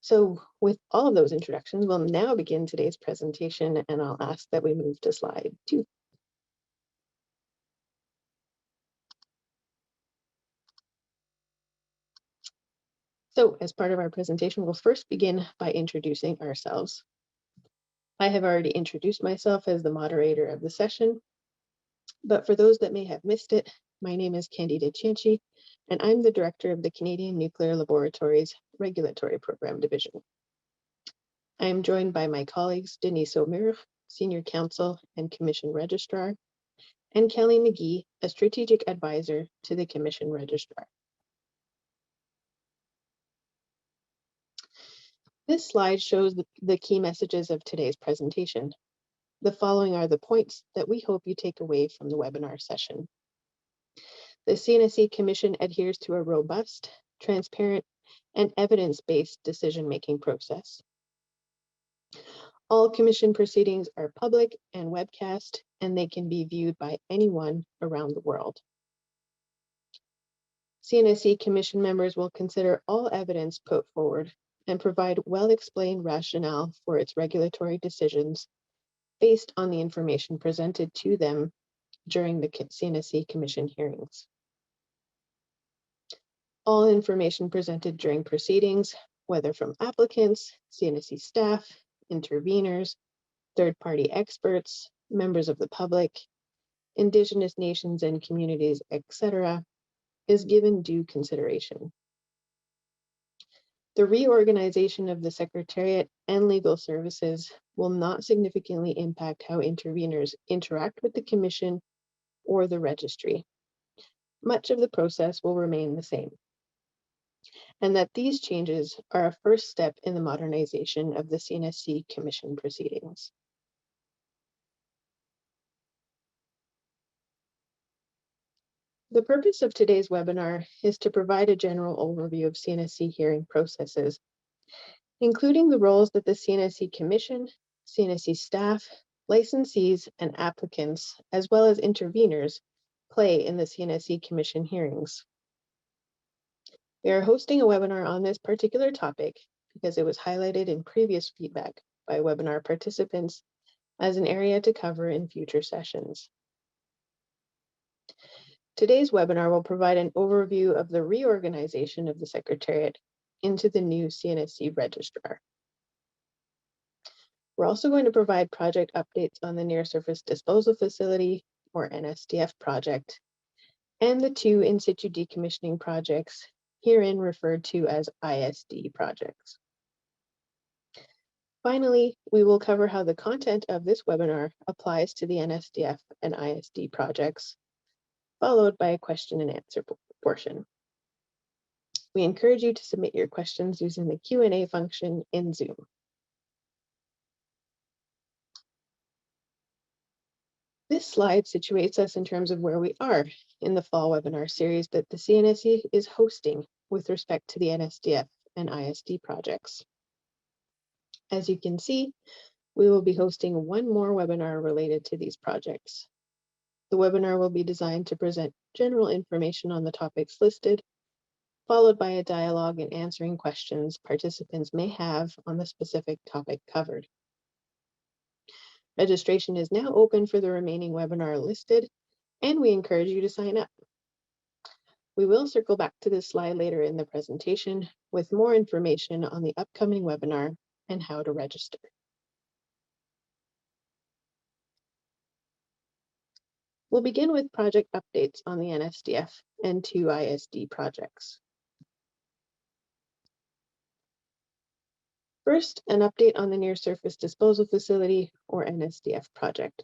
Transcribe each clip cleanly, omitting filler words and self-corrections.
So with all of those introductions, we'll now begin today's presentation, and I'll ask that we move to slide 2. So as part of our presentation, we'll first begin by introducing ourselves. I have already introduced myself as the moderator of the session, but for those that may have missed it, my name is Candida Cianci, and I'm the director of the Canadian Nuclear Laboratories Regulatory Program Division. I am joined by my colleagues, Denise O'Meara, Senior Counsel and Commission Registrar, and Kelly McGee, a Strategic Advisor to the Commission Registrar. This slide shows the key messages of today's presentation. The following are the points that we hope you take away from the webinar session. The CNSC Commission adheres to a robust, transparent, and evidence-based decision-making process. All Commission proceedings are public and webcast, and they can be viewed by anyone around the world. CNSC Commission members will consider all evidence put forward and provide well-explained rationale for its regulatory decisions based on the information presented to them during the CNSC Commission hearings. All information presented during proceedings, whether from applicants, CNSC staff, interveners, third-party experts, members of the public, Indigenous nations and communities, etc., is given due consideration. The reorganization of the Secretariat and legal services will not significantly impact how interveners interact with the Commission or the registry. Much of the process will remain the same, and that these changes are a first step in the modernization of the CNSC Commission proceedings. The purpose of today's webinar is to provide a general overview of CNSC hearing processes, including the roles that the CNSC Commission, CNSC staff, licensees, and applicants, as well as interveners, play in the CNSC Commission hearings. We are hosting a webinar on this particular topic because it was highlighted in previous feedback by webinar participants as an area to cover in future sessions. Today's webinar will provide an overview of the reorganization of the Secretariat into the new CNSC Registrar. We're also going to provide project updates on the Near Surface Disposal Facility, or NSDF project, and the 2 in situ decommissioning projects, herein referred to as ISD projects. Finally, we will cover how the content of this webinar applies to the NSDF and ISD projects, followed by a question and answer portion. We encourage you to submit your questions using the Q&A function in Zoom. This slide situates us in terms of where we are in the fall webinar series that the CNSC is hosting with respect to the NSDF and ISD projects. As you can see, we will be hosting one more webinar related to these projects. The webinar will be designed to present general information on the topics listed, followed by a dialogue and answering questions participants may have on the specific topic covered. Registration is now open for the remaining webinar listed, and we encourage you to sign up. We will circle back to this slide later in the presentation with more information on the upcoming webinar and how to register. We'll begin with project updates on the NSDF and 2 ISD projects. First, an update on the Near Surface Disposal Facility, or NSDF project.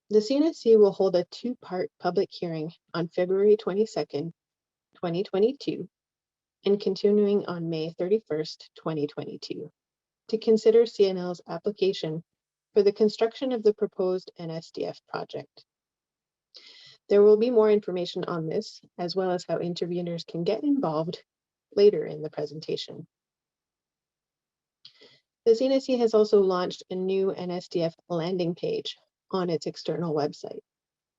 The CNSC will hold a 2-part public hearing on February 22nd, 2022, and continuing on May 31st, 2022, to consider CNL's application for the construction of the proposed NSDF project. There will be more information on this, as well as how interveners can get involved later in the presentation. The CNSC has also launched a new NSDF landing page on its external website,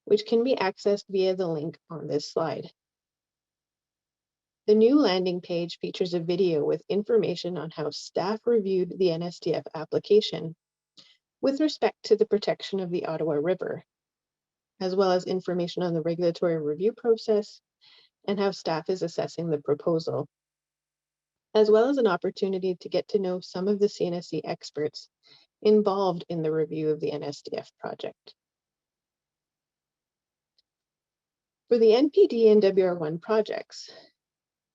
which can be accessed via the link on this slide. The new landing page features a video with information on how staff reviewed the NSDF application with respect to the protection of the Ottawa River, as well as information on the regulatory review process and how staff is assessing the proposal, as well as an opportunity to get to know some of the CNSC experts involved in the review of the NSDF project. For the NPD and WR1 projects,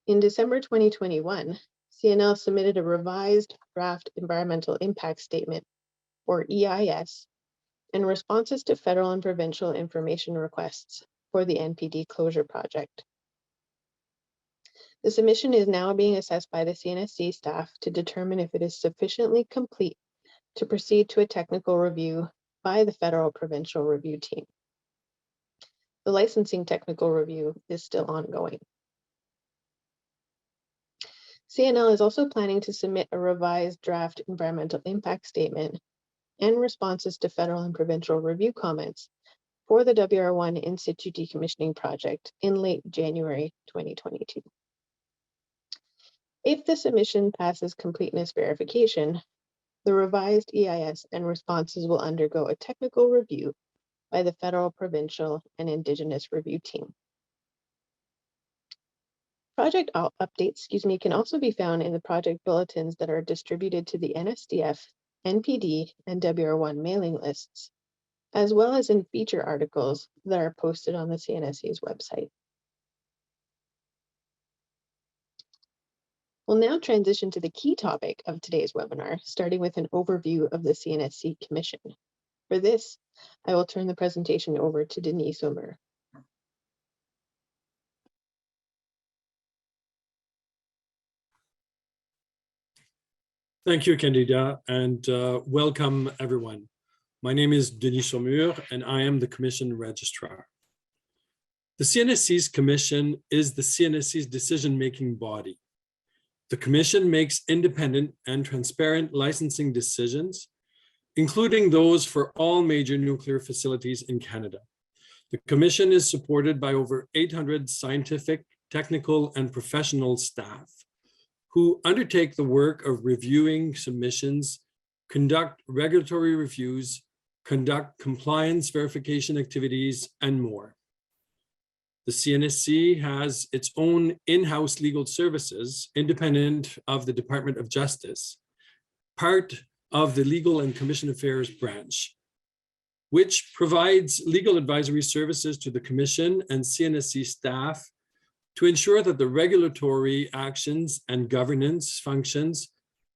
in December 2021, CNL submitted a revised draft environmental impact statement, or EIS, and responses to federal and provincial information requests for the NPD closure project. The submission is now being assessed by the CNSC staff to determine if it is sufficiently complete to proceed to a technical review by the federal provincial review team. The licensing technical review is still ongoing. CNL is also planning to submit a revised draft environmental impact statement and responses to federal and provincial review comments for the WR1 in situ decommissioning project in late January 2022. If the submission passes completeness verification, the revised EIS and responses will undergo a technical review by the federal, provincial, and Indigenous review team. Project updates, can also be found in the project bulletins that are distributed to the NSDF, NPD, and WR1 mailing lists, as well as in feature articles that are posted on the CNSC's website. We'll now transition to the key topic of today's webinar, starting with an overview of the CNSC Commission. For this, I will turn the presentation over to Denise Omer. Thank you, Candida, and welcome everyone. My name is Denis Saumur, and I am the Commission Registrar. The CNSC's Commission is the CNSC's decision-making body. The Commission makes independent and transparent licensing decisions, including those for all major nuclear facilities in Canada. The Commission is supported by over 800 scientific, technical, and professional staff who undertake the work of reviewing submissions, conduct regulatory reviews, conduct compliance verification activities, and more. The CNSC has its own in-house legal services, independent of the Department of Justice, part of the Legal and Commission Affairs branch, which provides legal advisory services to the Commission and CNSC staff to ensure that the regulatory actions and governance functions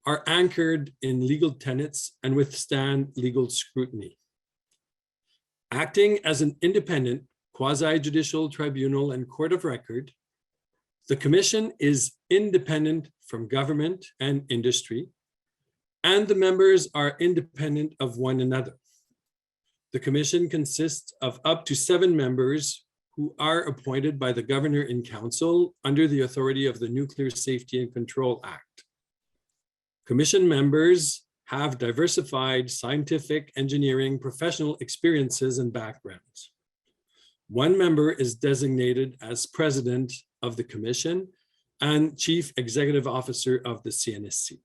are anchored in legal tenets and withstand legal scrutiny. Acting as an independent quasi-judicial tribunal and court of record, the Commission is independent from government and industry, and the members are independent of one another. The Commission consists of up to 7 members who are appointed by the Governor in Council under the authority of the Nuclear Safety and Control Act. Commission members have diversified scientific, engineering, professional experiences and backgrounds. One member is designated as President of the Commission and Chief Executive Officer of the CNSC.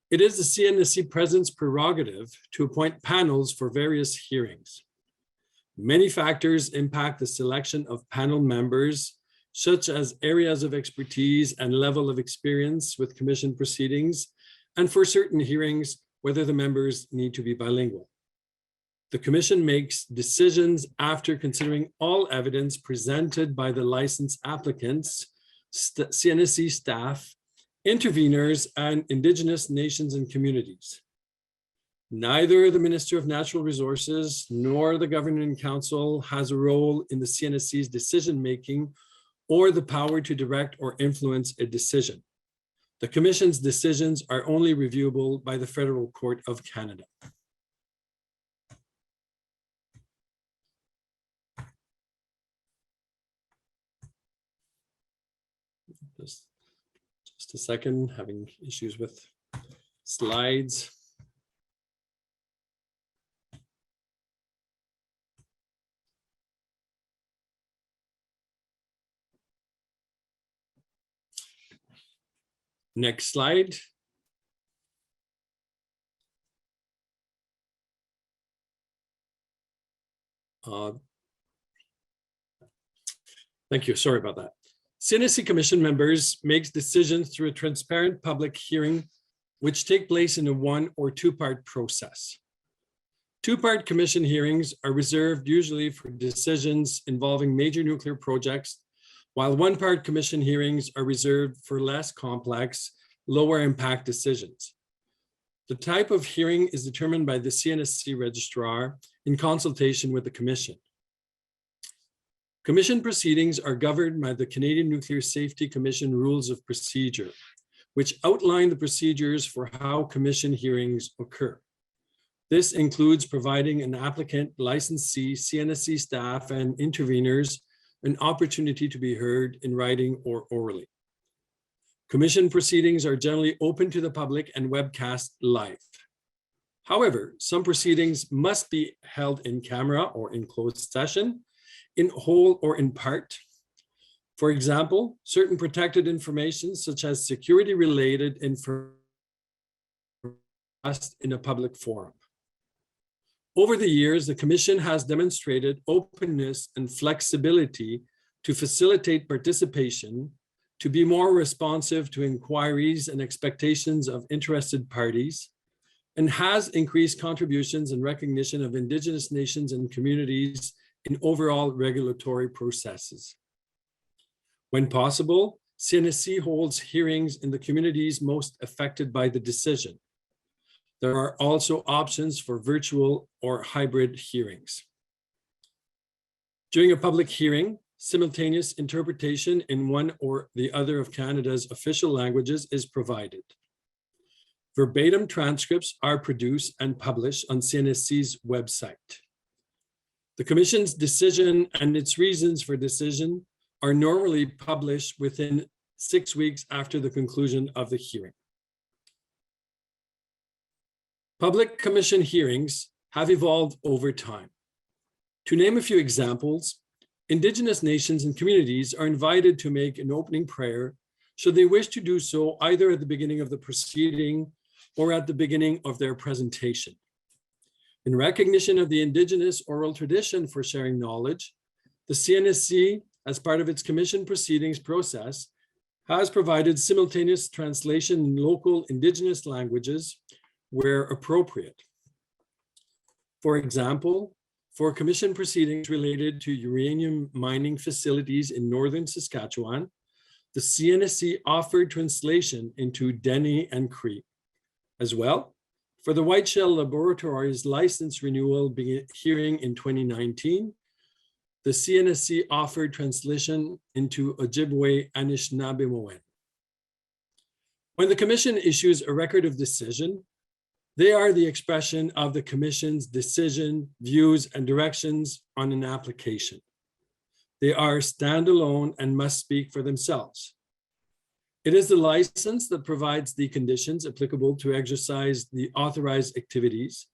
It is the CNSC President's prerogative to appoint panels for various hearings. Many factors impact the selection of panel members, such as areas of expertise and level of experience with Commission proceedings, and for certain hearings, whether the members need to be bilingual. The Commission makes decisions after considering all evidence presented by the licensed applicants, CNSC staff, interveners, and Indigenous nations and communities. Neither the Minister of Natural Resources nor the Governing Council has a role in the CNSC's decision-making or the power to direct or influence a decision. The Commission's decisions are only reviewable by the Federal Court of Canada. Just a second, having issues with slides. Next slide. Thank you. Sorry about that. CNSC Commission members make decisions through a transparent public hearing, which take place in a one or two-part process. Two-part Commission hearings are reserved usually for decisions involving major nuclear projects, while one-part Commission hearings are reserved for less complex, lower impact decisions. The type of hearing is determined by the CNSC registrar in consultation with the Commission. Commission proceedings are governed by the Canadian Nuclear Safety Commission Rules of Procedure, which outline the procedures for how Commission hearings occur. This includes providing an applicant, licensee, CNSC staff, and interveners an opportunity to be heard in writing or orally. Commission proceedings are generally open to the public and webcast live. However, some proceedings must be held in camera or in closed session, in whole or in part. For example, certain protected information such as security-related information in a public forum. Over the years, the Commission has demonstrated openness and flexibility to facilitate participation, to be more responsive to inquiries and expectations of interested parties, and has increased contributions and recognition of Indigenous nations and communities in overall regulatory processes. When possible, CNSC holds hearings in the communities most affected by the decision. There are also options for virtual or hybrid hearings. During a public hearing, simultaneous interpretation in one or the other of Canada's official languages is provided. Verbatim transcripts are produced and published on CNSC's website. The Commission's decision and its reasons for decision are normally published within 6 weeks after the conclusion of the hearing. Public Commission hearings have evolved over time. To name a few examples, Indigenous nations and communities are invited to make an opening prayer should they wish to do so either at the beginning of the proceeding or at the beginning of their presentation. In recognition of the Indigenous oral tradition for sharing knowledge, the CNSC, as part of its Commission proceedings process, has provided simultaneous translation in local Indigenous languages where appropriate. For example, for Commission proceedings related to uranium mining facilities in northern Saskatchewan, the CNSC offered translation into Dene and Cree. As well, for the White Shell Laboratories license renewal hearing in 2019, the CNSC offered translation into Ojibwe Anishinaabemowin. When the Commission issues a record of decision, they are the expression of the Commission's decision, views, and directions on an application. They are standalone and must speak for themselves. It is the license that provides the conditions applicable to exercise the authorized activities,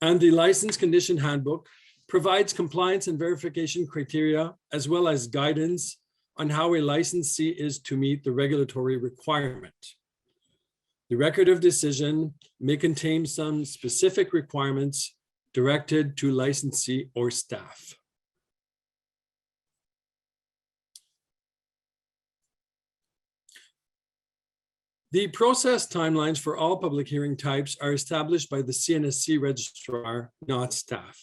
and the License Condition Handbook provides compliance and verification criteria, as well as guidance on how a licensee is to meet the regulatory requirement. The record of decision may contain some specific requirements directed to licensee or staff. The process timelines for all public hearing types are established by the CNSC registrar, not staff.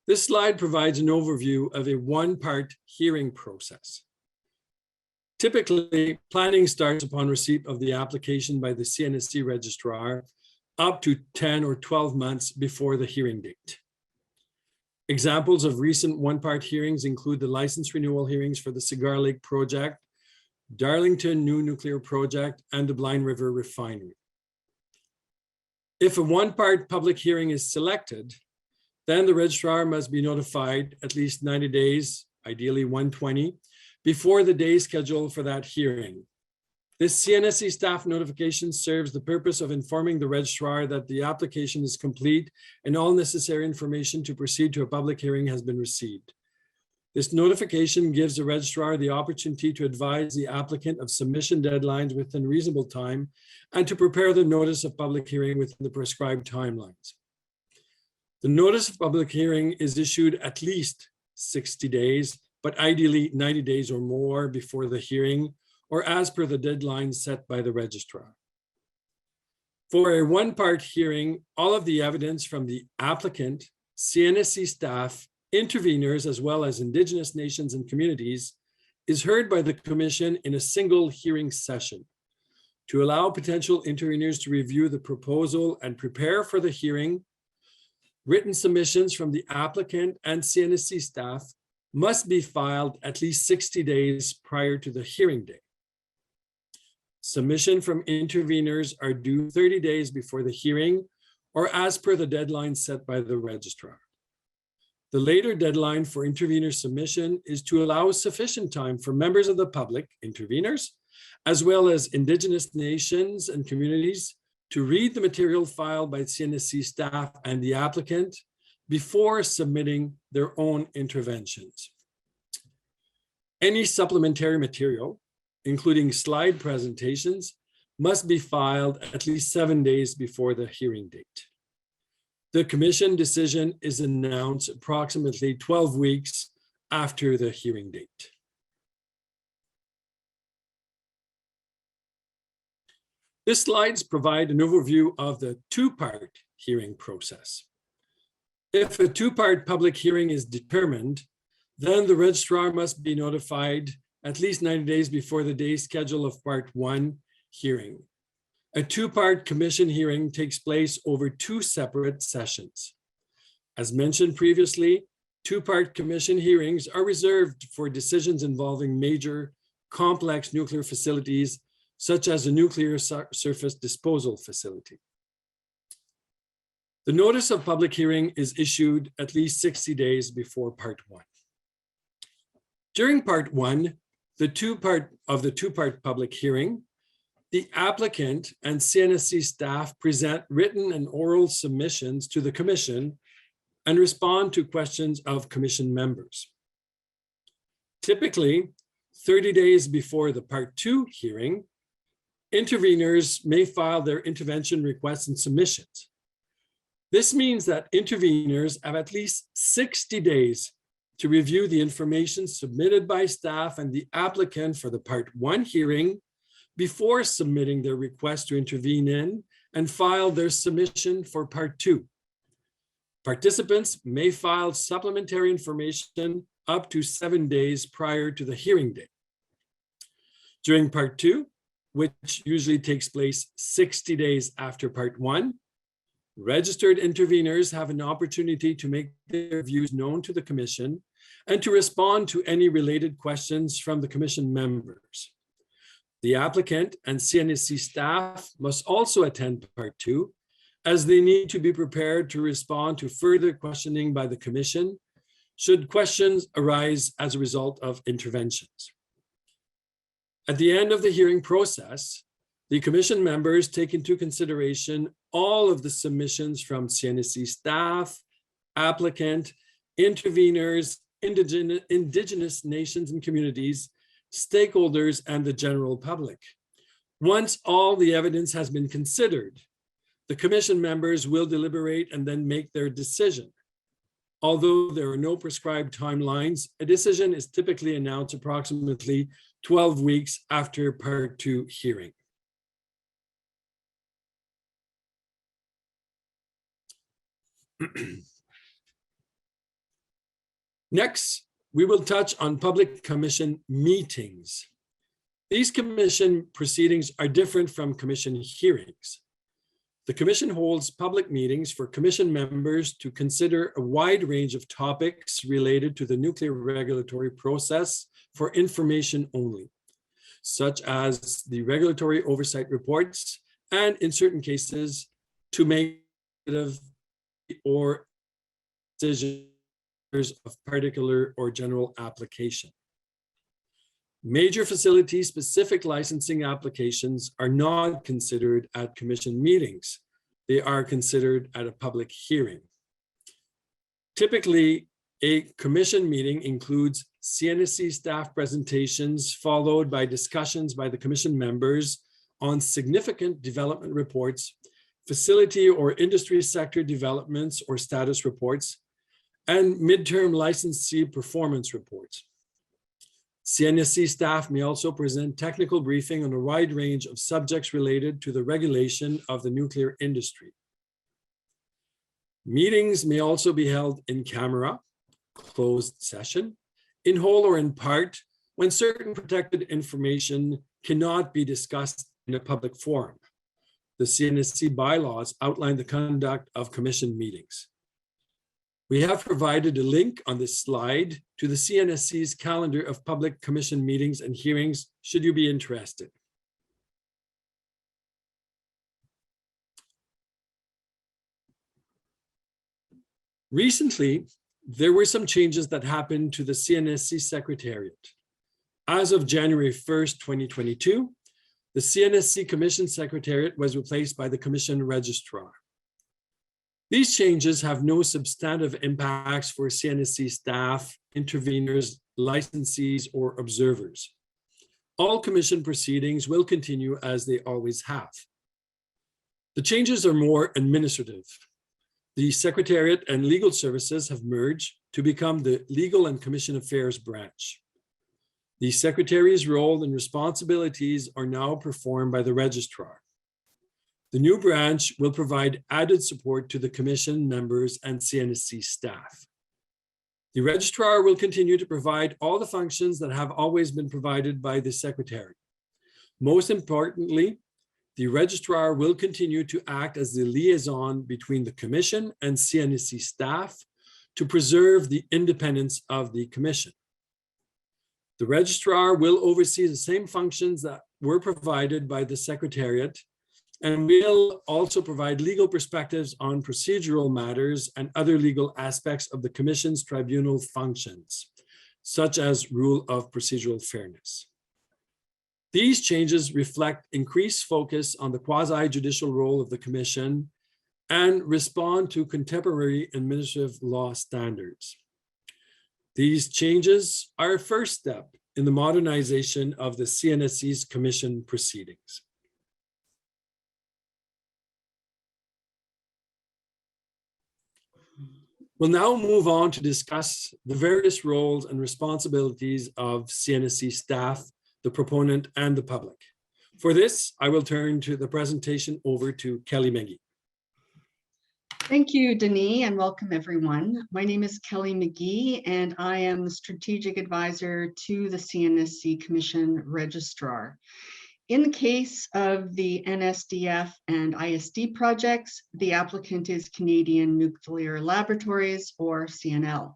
This slide provides an overview of a one-part hearing process. Typically, planning starts upon receipt of the application by the CNSC registrar up to 10 or 12 months before the hearing date. Examples of recent one-part hearings include the license renewal hearings for the Cigar Lake project, Darlington New Nuclear Project, and the Blind River Refinery. If a one-part public hearing is selected, then the registrar must be notified at least 90 days, ideally 120, before the day scheduled for that hearing. This CNSC staff notification serves the purpose of informing the registrar that the application is complete and all necessary information to proceed to a public hearing has been received. This notification gives the registrar the opportunity to advise the applicant of submission deadlines within reasonable time and to prepare the notice of public hearing within the prescribed timelines. The notice of public hearing is issued at least 60 days, but ideally 90 days or more before the hearing, or as per the deadline set by the registrar. For a one-part hearing, all of the evidence from the applicant, CNSC staff, interveners, as well as Indigenous nations and communities is heard by the Commission in a single hearing session to allow potential interveners to review the proposal and prepare for the hearing. Written submissions from the applicant and CNSC staff must be filed at least 60 days prior to the hearing date. Submission from interveners are due 30 days before the hearing or as per the deadline set by the registrar. The later deadline for intervener submission is to allow sufficient time for members of the public, interveners, as well as Indigenous nations and communities to read the material filed by CNSC staff and the applicant before submitting their own interventions. Any supplementary material, including slide presentations, must be filed at least 7 days before the hearing date. The Commission decision is announced approximately 12 weeks after the hearing date. These slides provide an overview of the two-part hearing process. If a two-part public hearing is determined, then the registrar must be notified at least 90 days before the day schedule of part one hearing. A two-part commission hearing takes place over 2 separate sessions. As mentioned previously, two-part commission hearings are reserved for decisions involving major complex nuclear facilities, such as a nuclear surface disposal facility. The notice of public hearing is issued at least 60 days before part one. During part one, the two-part public hearing, the applicant and CNSC staff present written and oral submissions to the Commission and respond to questions of Commission members. Typically, 30 days before the part two hearing, interveners may file their intervention requests and submissions. This means that interveners have at least 60 days to review the information submitted by staff and the applicant for the part one hearing before submitting their request to intervene in and file their submission for part two. Participants may file supplementary information up to 7 days prior to the hearing date. During part two, which usually takes place 60 days after part one, registered interveners have an opportunity to make their views known to the Commission and to respond to any related questions from the Commission members. The applicant and CNSC staff must also attend part two, as they need to be prepared to respond to further questioning by the Commission should questions arise as a result of interventions. At the end of the hearing process, the Commission members take into consideration all of the submissions from CNSC staff, applicant, interveners, Indigenous nations and communities, stakeholders, and the general public. Once all the evidence has been considered, the Commission members will deliberate and then make their decision. Although there are no prescribed timelines, a decision is typically announced approximately 12 weeks after part two hearing. Next, we will touch on public commission meetings. These commission proceedings are different from commission hearings. The Commission holds public meetings for Commission members to consider a wide range of topics related to the nuclear regulatory process for information only, such as the regulatory oversight reports, and in certain cases, to make or decisions of particular or general application. Major facility-specific licensing applications are not considered at Commission meetings. They are considered at a public hearing. Typically, a Commission meeting includes CNSC staff presentations followed by discussions by the commission members on significant development reports, facility or industry sector developments or status reports, and midterm licensee performance reports. CNSC staff may also present technical briefing on a wide range of subjects related to the regulation of the nuclear industry. Meetings may also be held in camera, closed session, in whole or in part, when certain protected information cannot be discussed in a public forum. The CNSC bylaws outline the conduct of commission meetings. We have provided a link on this slide to the CNSC's calendar of public commission meetings and hearings, should you be interested. Recently, there were some changes that happened to the CNSC Secretariat. As of January 1st, 2022, the CNSC Commission Secretariat was replaced by the Commission Registrar. These changes have no substantive impacts for CNSC staff, interveners, licensees, or observers. All commission proceedings will continue as they always have. The changes are more administrative. The Secretariat and Legal Services have merged to become the Legal and Commission Affairs branch. The Secretary's role and responsibilities are now performed by the Registrar. The new branch will provide added support to the Commission members and CNSC staff. The Registrar will continue to provide all the functions that have always been provided by the Secretary. Most importantly, the Registrar will continue to act as the liaison between the Commission and CNSC staff to preserve the independence of the Commission. The Registrar will oversee the same functions that were provided by the Secretariat and will also provide legal perspectives on procedural matters and other legal aspects of the Commission's tribunal functions, such as rule of procedural fairness. These changes reflect increased focus on the quasi-judicial role of the Commission and respond to contemporary administrative law standards. These changes are a first step in the modernization of the CNSC's commission proceedings. We'll now move on to discuss the various roles and responsibilities of CNSC staff, the proponent, and the public. For this, I will turn to the presentation over to Kelly McGee. Thank you, Denis, and welcome everyone. My name is Kelly McGee, and I am the Strategic Advisor to the CNSC Commission Registrar. In the case of the NSDF and ISD projects, the applicant is Canadian Nuclear Laboratories, or CNL.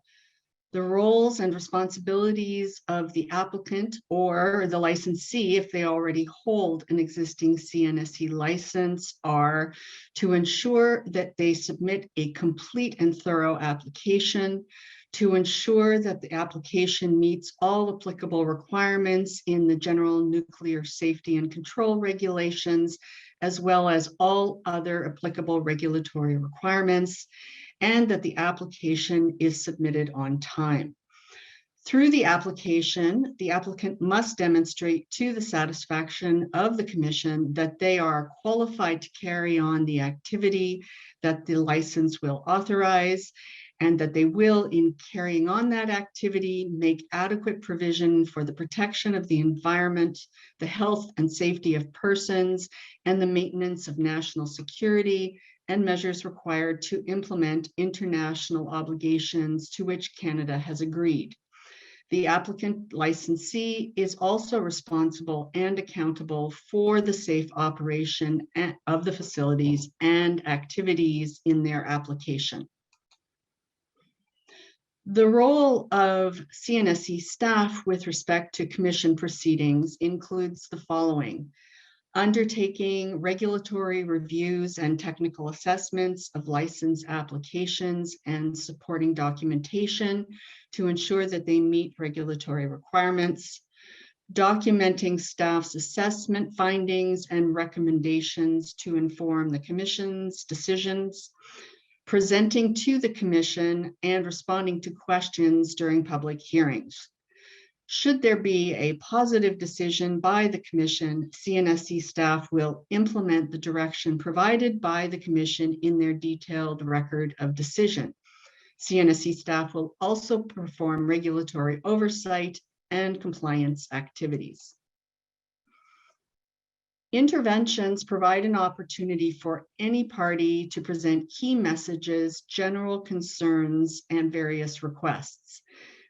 The roles and responsibilities of the applicant or the licensee, if they already hold an existing CNSC license, are to ensure that they submit a complete and thorough application, to ensure that the application meets all applicable requirements in the General Nuclear Safety and Control Regulations, as well as all other applicable regulatory requirements, and that the application is submitted on time. Through the application, the applicant must demonstrate to the satisfaction of the Commission that they are qualified to carry on the activity that the license will authorize, and that they will, in carrying on that activity, make adequate provision for the protection of the environment, the health and safety of persons, and the maintenance of national security, and measures required to implement international obligations to which Canada has agreed. The applicant licensee is also responsible and accountable for the safe operation of the facilities and activities in their application. The role of CNSC staff with respect to commission proceedings includes the following: undertaking regulatory reviews and technical assessments of license applications and supporting documentation to ensure that they meet regulatory requirements, documenting staff's assessment findings and recommendations to inform the Commission's decisions, presenting to the Commission and responding to questions during public hearings. Should there be a positive decision by the Commission, CNSC staff will implement the direction provided by the Commission in their detailed record of decision. CNSC staff will also perform regulatory oversight and compliance activities. Interventions provide an opportunity for any party to present key messages, general concerns, and various requests.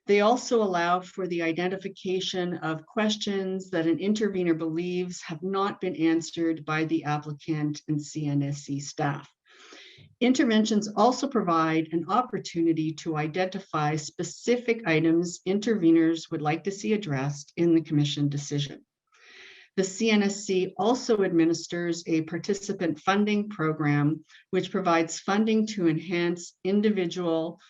They also allow for the identification of questions that an intervener believes have not been answered by the applicant and CNSC staff. Interventions also provide an opportunity to identify specific items interveners would like to see addressed in the Commission decision. The CNSC also administers a participant funding program, which provides funding to enhance individual,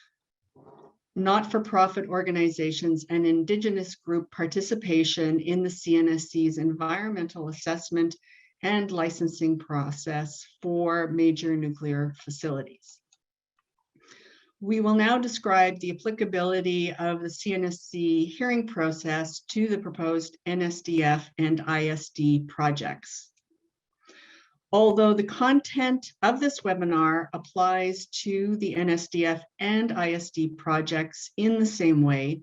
not-for-profit organizations and Indigenous group participation in the CNSC's environmental assessment and licensing process for major nuclear facilities. We will now describe the applicability of the CNSC hearing process to the proposed NSDF and ISD projects. Although the content of this webinar applies to the NSDF and ISD projects in the same way,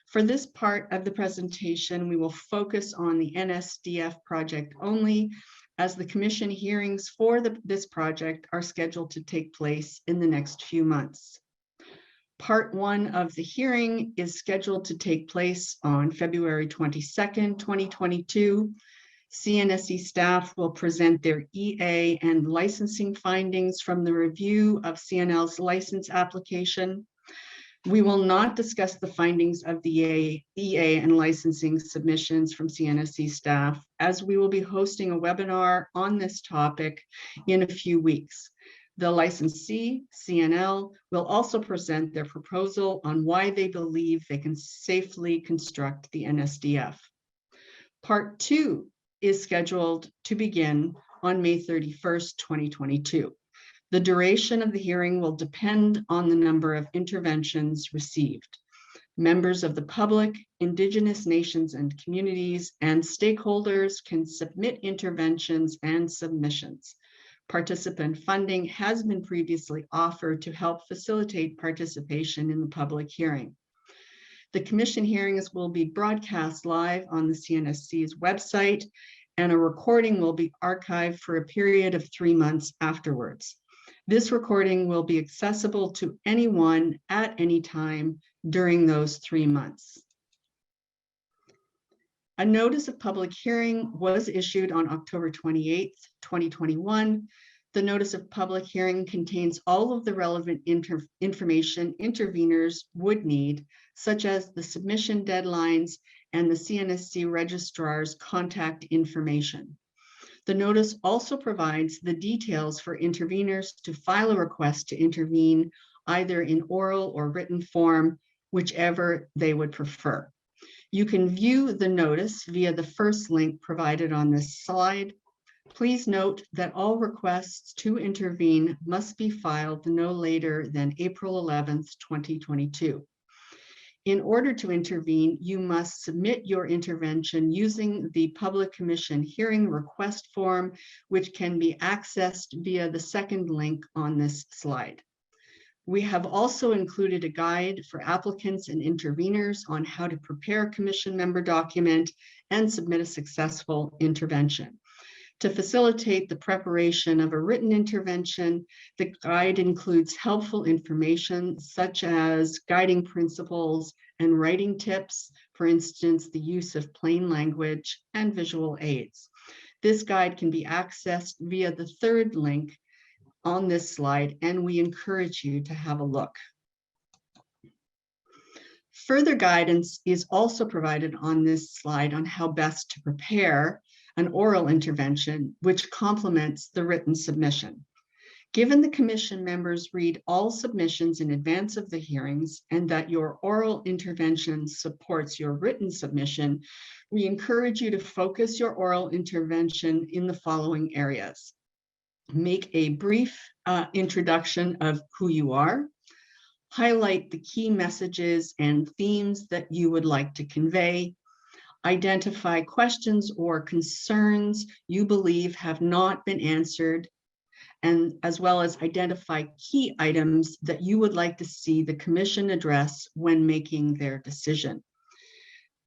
for this part of the presentation, we will focus on the NSDF project only, as the Commission hearings for this project are scheduled to take place in the next few months. Part 1 of the hearing is scheduled to take place on February 22nd, 2022. CNSC staff will present their EA and licensing findings from the review of CNL's license application. We will not discuss the findings of the EA and licensing submissions from CNSC staff, as we will be hosting a webinar on this topic in a few weeks. The licensee, CNL, will also present their proposal on why they believe they can safely construct the NSDF. Part 2 is scheduled to begin on May 31st, 2022. The duration of the hearing will depend on the number of interventions received. Members of the public, Indigenous nations and communities, and stakeholders can submit interventions and submissions. Participant funding has been previously offered to help facilitate participation in the public hearing. The Commission hearings will be broadcast live on the CNSC's website, and a recording will be archived for a period of 3 months afterwards. This recording will be accessible to anyone at any time during those 3 months. A notice of public hearing was issued on October 28th, 2021. The notice of public hearing contains all of the relevant information interveners would need, such as the submission deadlines and the CNSC registrar's contact information. The notice also provides the details for interveners to file a request to intervene, either in oral or written form, whichever they would prefer. You can view the notice via the first link provided on this slide. Please note that all requests to intervene must be filed no later than April 11th, 2022. In order to intervene, you must submit your intervention using the Public Commission hearing request form, which can be accessed via the second link on this slide. We have also included a guide for applicants and interveners on how to prepare a Commission member document and submit a successful intervention. To facilitate the preparation of a written intervention, the guide includes helpful information such as guiding principles and writing tips, for instance, the use of plain language and visual aids. This guide can be accessed via the third link on this slide, and we encourage you to have a look. Further guidance is also provided on this slide on how best to prepare an oral intervention, which complements the written submission. Given the Commission members read all submissions in advance of the hearings and that your oral intervention supports your written submission, we encourage you to focus your oral intervention in the following areas. Make a brief introduction of who you are. highlight the key messages and themes that you would like to convey, identify questions or concerns you believe have not been answered, and as well as identify key items that you would like to see the commission address when making their decision.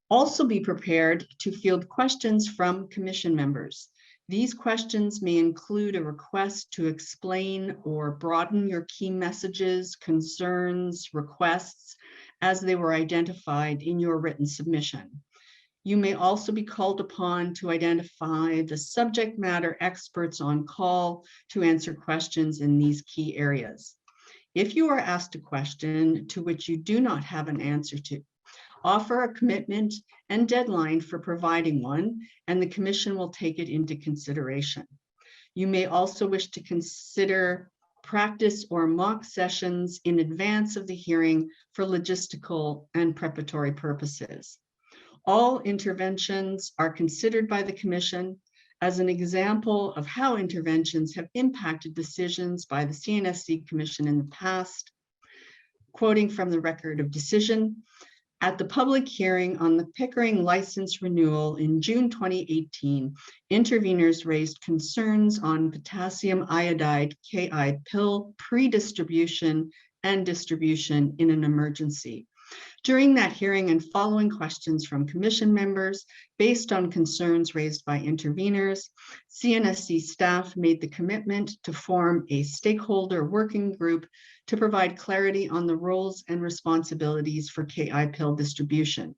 Also be prepared to field questions from commission members. These questions may include a request to explain or broaden your key messages, concerns, requests as they were identified in your written submission. You may also be called upon to identify the subject matter experts on call to answer questions in these key areas. If you are asked a question to which you do not have an answer to, offer a commitment and deadline for providing one, and the commission will take it into consideration. You may also wish to consider practice or mock sessions in advance of the hearing for logistical and preparatory purposes. All interventions are considered by the commission as an example of how interventions have impacted decisions by the CNSC Commission in the past. Quoting from the record of decision, at the public hearing on the Pickering license renewal in June 2018, interveners raised concerns on potassium iodide KI pill pre-distribution and distribution in an emergency. During that hearing and following questions from commission members based on concerns raised by interveners, CNSC staff made the commitment to form a stakeholder working group to provide clarity on the roles and responsibilities for KI pill distribution.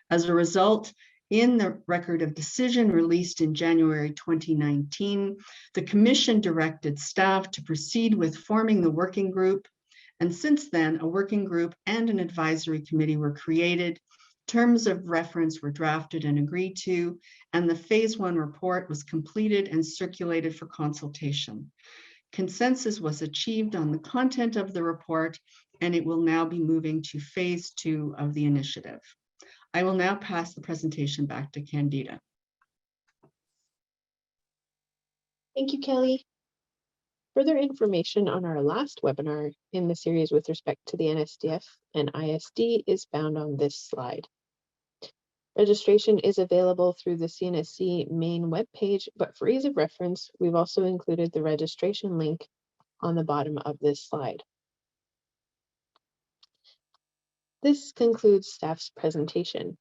As a result, in the record of decision released in January 2019, the commission directed staff to proceed with forming the working group. And since then, a working group and an advisory committee were created. Terms of reference were drafted and agreed to, and the phase 1 report was completed and circulated for consultation. Consensus was achieved on the content of the report, and it will now be moving to phase 2 of the initiative. I will now pass the presentation back to Candida. Thank you, Kelly. Further information on our last webinar in the series with respect to the NSDF and ISD is found on this slide. Registration is available through the CNSC main webpage, but for ease of reference, we've also included the registration link on the bottom of this slide. This concludes staff's presentation.